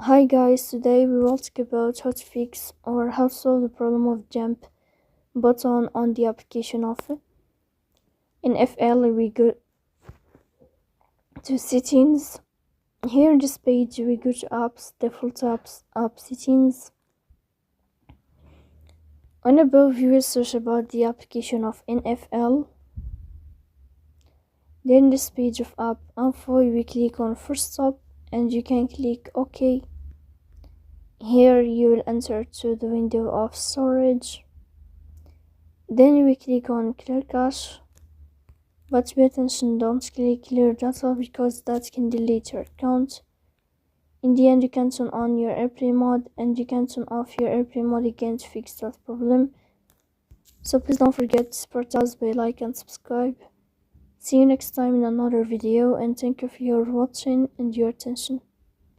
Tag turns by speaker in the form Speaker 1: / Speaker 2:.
Speaker 1: Hi guys, today we will talk about how to fix or how to solve the problem of jump button on the application of NFL. We go to settings. Here in this page we go to apps, default apps, app settings. On above you will search about the application of NFL. Then this page of app info we click on first stop and you can click OK. Here you will enter to the window of storage. Then we click on clear cache, but pay attention, don't click clear data because that can delete your account. In the end you can turn on your airplane mode and you can turn off your airplane mode again to fix that problem. So please don't forget to support us by like and subscribe. See you next time in another video, and thank you for your watching and your attention.